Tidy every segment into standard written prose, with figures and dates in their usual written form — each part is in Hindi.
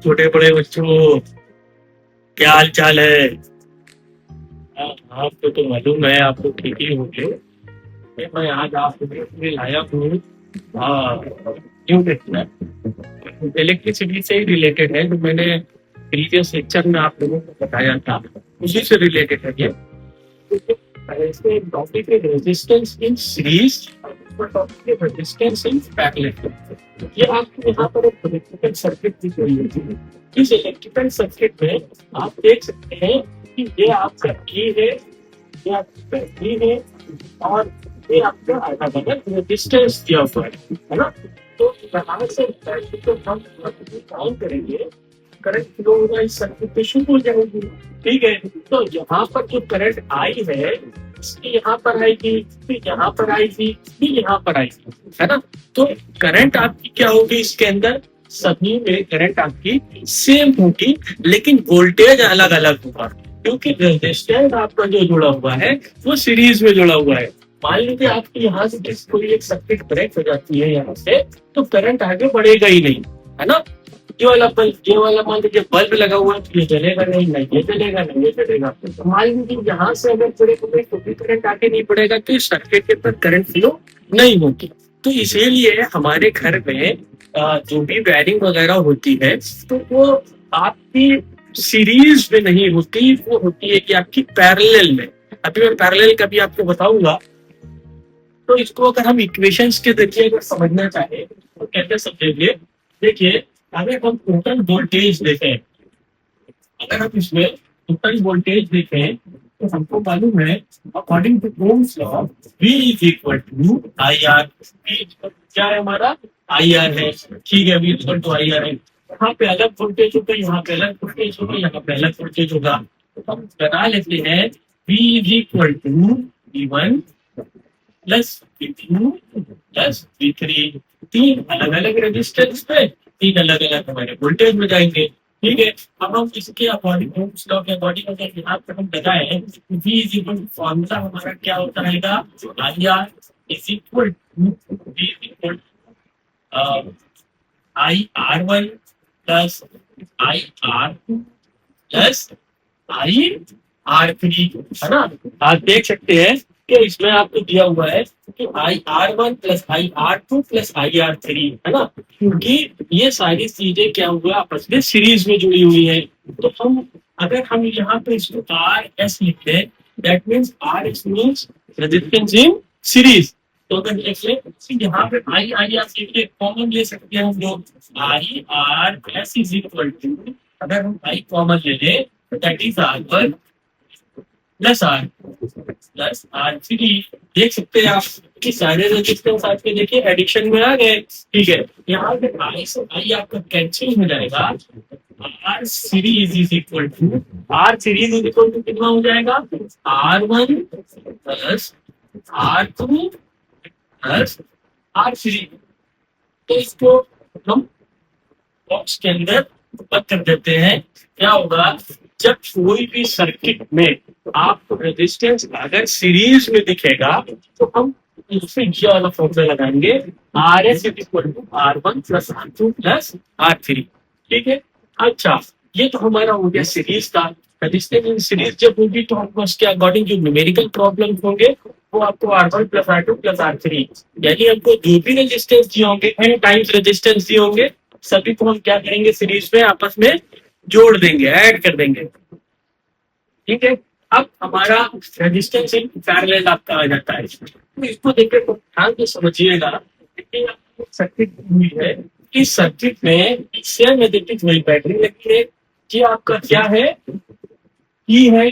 छोटे बड़े बच्चों, क्या हाल चाल है? आपको तो मालूम है, आप लोग ठीक ही होंगे। मैं आज आपको देखने लाया हूँ। क्यों देखना? इलेक्ट्रिसिटी से ही रिलेटेड है, जो मैंने प्रीवियस लेक्चर में आप लोगों को बताया था, उसी से रिलेटेड है ये। ऐसे टॉपिक है रेजिस्टेंस इन सीरीज, टॉपिक है रेजिस्टेंस इन पैरेलल। ये आपको यहाँ पर एक इलेक्ट्रिकल सर्किट दिख रही है। इस इलेक्ट्रिकल सर्किट में आप देख सकते हैं कि ये आपका की है, ये आपका बैटरी है, और ये आपका अलग अलग रेजिस्टेंस दिया हुआ है ना। तो यहाँ से बैटरी को हम ऑन करेंगे, करंट फ्लो होगा, इस सर्किट पे शुरू हो जाएगी। ठीक है, तो यहाँ पर जो करंट आई है, इसकी यहाँ पर आएगी, फिर यहाँ पर आएगी, फिर यहाँ पर आएगी, है ना। तो करंट आपकी क्या होगी इसके अंदर? सभी में करंट आपकी सेम होगी, लेकिन वोल्टेज अलग अलग होगा, क्योंकि रेजिस्टेंस आपका जो जुड़ा हुआ है वो सीरीज में जुड़ा हुआ है। मान लीजिए आपकी यहाँ से कोई एक सर्किट ब्रेक हो जाती है यहाँ से, तो करंट आगे बढ़ेगा ही नहीं, है ना। ये वाला मान लीजिए बल्ब लगा हुआ है, तो ये जलेगा नहीं, ना ये जलेगा, ना ये जलेगा। तो मान लीजिए यहाँ से अगर पूरे कोई करंट आगे नहीं बढ़ेगा, तो इस सर्किट के पर करंट फ्लो नहीं होगी। तो इसीलिए हमारे घर में जो भी वायरिंग वगैरह होती है, तो वो आपकी सीरीज में नहीं होती, वो होती है कि आपकी पैरेलल में। अभी मैं पैरेलल का भी आपको बताऊंगा। तो इसको अगर हम इक्वेशंस के जरिए अगर समझना चाहें तो कैसे समझेंगे? देखिए, अगर हम टोटल वोल्टेज देखें, अगर हम इसमें टोटल वोल्टेज देखें, तो हमको मालूम है according to Ohm's law V is equal to I R. क्या है हमारा? आई आर है, ठीक है। V equal to I R है। यहाँ पे अलग वोल्टेज होगा, यहाँ पे अलग वोल्टेज होगा, यहाँ पे अलग वोल्टेज होगा। तो हम बना लेते हैं V is equal to V1 plus V2 plus V3। तीन अलग अलग रेजिस्टेंस पे तीन अलग अलग हमारे वोल्टेज में जाएंगे। ठीक है, अब हम इसके अकॉर्डिंग ओम्स लॉ के अकॉर्डिंग अगर यहाँ पर हम लगाए, V is equal to formula हमारा क्या होता रहेगा? I R is equal to V is equal I R one plus I R two plus I R three, है ना। आप देख सकते हैं कि इसमें आपको दिया हुआ है कि आई R one plus I R two plus I R three, है ना, क्योंकि ये सारी चीजें क्या हुआ आपस में सीरीज में जुड़ी हुई है। तो हम अगर हम यहाँ पे इसको आर एस लिखते हैं, that means R S means resistance in series. तो अगर देख ले, यहाँ पे आई आई आर सी कॉमन ले सकते हैं हम लोग। I R S is equal to, अगर हम आई कॉमन ले लें, that is R one plus R three. देख सकते हैं आप कि सारे रेजिस्टेंस आपके देखिए एडिशन में आ गए। ठीक है, यहाँ पे आई से आई आपका कैंसिल हो जाएगा। R series is equal to, R series is equal to कितना हो जाएगा? R one plus R two plus R three. तो इसको हम बॉक्स के अंदर बंद कर देते हैं। क्या होगा? जब कोई भी सर्किट में आपको रेजिस्टेंस अगर सीरीज में दिखेगा, तो हम उससे ये वाला फॉर्मूला लगाएंगे, R S is equal to R one plus R two plus R three. ठीक है, अच्छा, ये तो हमारा हो गया सीरीज का। रेजिस्टेंस इन सीरीज जब होगी, तो हमको उसके अकॉर्डिंग जो न्यूमेरिकल प्रॉब्लम होंगे, वो आपको R one plus R two plus R three, यानी हमको जो भी रेजिस्टेंस दिए होंगे, एन टाइम्स रेजिस्टेंस दिए होंगे, सभी को हम क्या करेंगे? सीरीज में आपस में जोड़ देंगे, ऐड कर देंगे। ठीक है, अब हमारा रेजिस्टेंस इन पैरेलल आपका आ जाता है। तो इसको देखकर तो ध्यान से समझिएगा कि सर्किट हुई है, इस सर्किट में सेम नेगेटिव हुई बैटरी लगी है। ये आपका क्या है? ई है।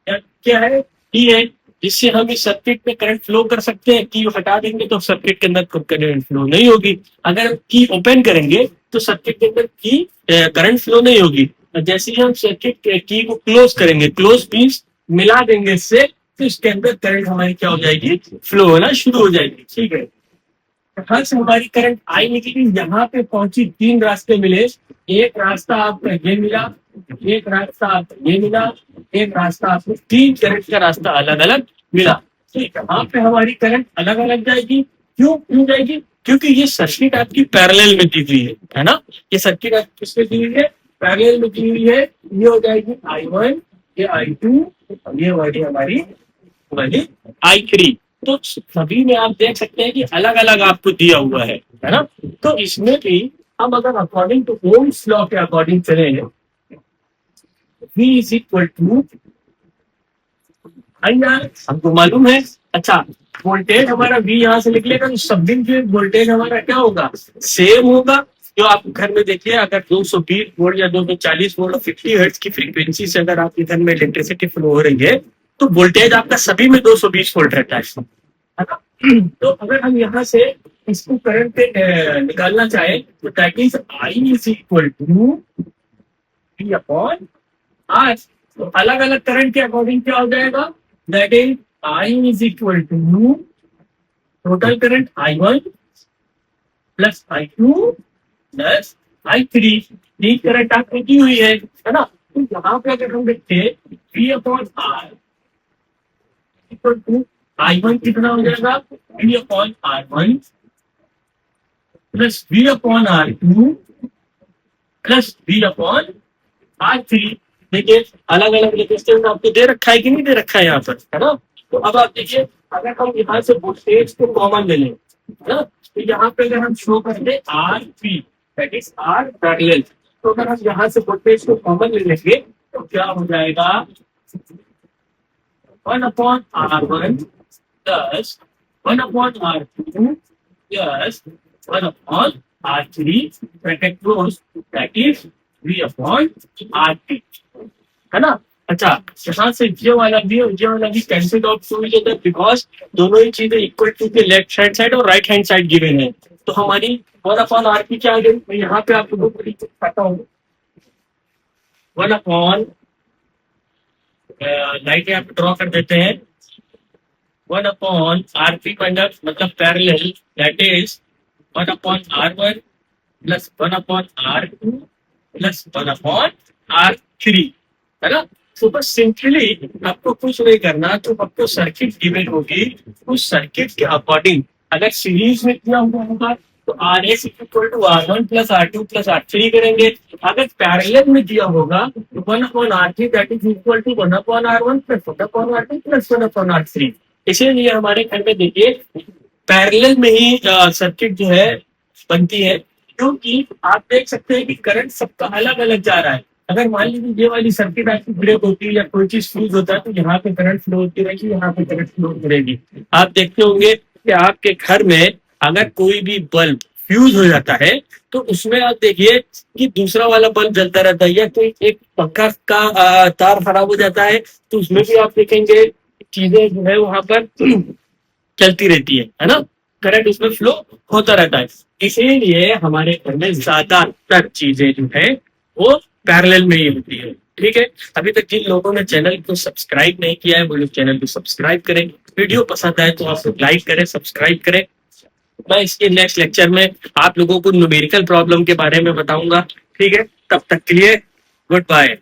क्या है? ई है, जिससे हम इस सर्किट में करंट फ्लो कर सकते हैं। की हटा देंगे तो सर्किट के अंदर करंट फ्लो नहीं होगी। अगर की ओपन करेंगे तो सर्किट के अंदर की करंट फ्लो नहीं होगी। जैसे ही हम सर्किट की को क्लोज करेंगे, क्लोज मीन्स मिला देंगे इससे, तो इसके अंदर करंट हमारी क्या हो जाएगी? फ्लो होना शुरू हो जाएगी। ठीक है, यहाँ से हमारी करंट आई निकली, यहाँ पे पहुंची, तीन रास्ते मिले। एक रास्ता आपका ये मिला, एक रास्ता आपको ये मिला, एक रास्ता आपको, तीन करंट का रास्ता अलग अलग मिला। ठीक है, यहाँ पे हमारी करंट अलग अलग जाएगी। क्यों जाएगी? क्योंकि ये सर्किट आपकी पैरेलल में दी हुई है ना। ये सर्किट आपकी किसमें दी हुई है, पैरेलल में दी हुई है। ये हो जाएगी I1, ये I2, ये वाली हमारी वाली I3। तो सभी में आप देख सकते हैं कि अलग अलग आपको दिया हुआ है ना। तो इसमें भी हम अगर अकॉर्डिंग टू ओम्स लॉ के अकॉर्डिंग चले, V is equal to IR, हमको मालूम है। अच्छा, वोल्टेज हमारा V यहाँ से निकलेगा तो सब दिन जो वोल्टेज हमारा क्या होगा, सेम होगा। जो आप घर में देखिए, अगर 220 वोल्ट या 240 वोल्ट 50 हर्ट्ज की फ्रीक्वेंसी से अगर आपके घर में इलेक्ट्रिसिटी फ्लो हो रही है तो वोल्टेज आपका सभी में 220 वोल्ट रहता है ना। तो अगर हम यहाँ से इसको करंट पे निकालना चाहे तो that is I is equal to V upon R। तो अलग अलग करंट के अकॉर्डिंग क्या हो जाएगा, that is I is equal to total current I1 plus I2 plus I3। ये करंट आपकी की हुई है ना। तो यहाँ पे अगर हम देखते V upon R equal to I1 कितना हो जाएगा, V upon R1 plus V upon R2 plus V upon R3। देखिए अलग अलग रेजिस्टेंस आपको दे रखा है कि नहीं दे रखा है यहाँ पर, है ना। तो अब आप देखिए, अगर हम यहाँ से वोल्टेज को कॉमन ले लें, है ना, तो यहाँ पे अगर हम शो कर दे R3 that is R parallel, तो अगर हम यहाँ से वोल्टेज को कॉमन ले लेंगे तो क्या हो जाएगा, 1 upon R1 plus 1 upon R2 plus 1 upon R3 bracket close that is V upon R3, है ना। अच्छा, यहाँ से ये वाला भी और ये वाला भी cancel out to each other because दोनों ही चीजें इक्वल टू के लेफ्ट हैंड साइड और राइट हैंड साइड गिवन है। तो हमारी 1 अपॉन R3 क्या आ गई, मैं यहाँ पे आपको दो दिखाता हूँ। 1 अपॉन लाइट यहाँ पे ड्रॉ कर देते हैं। 1 अपॉन R3 मतलब parallel that is 1 upon R1 plus 1 upon R2 plus 1 upon R3, है ना। तो बस सिंपली आपको कुछ नहीं करना, तो आपको सर्किट गिवन होगी, उस सर्किट के अकॉर्डिंग अगर सीरीज में किया हुआ होगा तो RS equal to R1 plus R2 plus R3 करेंगे। अगर पैरेलल में दिया होगा तो 1 upon R3 that is equal to 1 upon R1 plus 1 upon R2 plus 1 upon R3। इसीलिए हमारे घर में देखिए पैरेलल में ही सर्किट जो है बनती है, क्योंकि आप देख सकते हैं कि करंट सबका अलग अलग जा रहा है। अगर मान लीजिए ये वाली सर्किट आपकी ब्रेक होती है या कोई चीज फ्यूज होता है तो यहाँ पे करंट फ्लो होती रहेगी, यहाँ पे करंट फ्लो होती रहेगी। आप देखते होंगे कि आपके घर में अगर कोई भी बल्ब फ्यूज हो जाता है तो उसमें आप देखिए कि दूसरा वाला बल्ब जलता रहता है, या कोई एक पंखा का तार खराब हो जाता है तो उसमें भी आप देखेंगे चीजें जो है वहां पर चलती रहती है ना, करंट उसमें फ्लो होता रहता है। इसीलिए हमारे घर में ज्यादातर चीजें जो है वो पैरेलल में ही होती है। ठीक है, अभी तक जिन लोगों ने चैनल को सब्सक्राइब नहीं किया है वो लोग चैनल को सब्सक्राइब करें। वीडियो पसंद आए तो आप लोग लाइक करें, सब्सक्राइब करें। मैं इसके नेक्स्ट लेक्चर में आप लोगों को न्यूमेरिकल प्रॉब्लम के बारे में बताऊंगा। ठीक है, तब तक के लिए गुड बाय।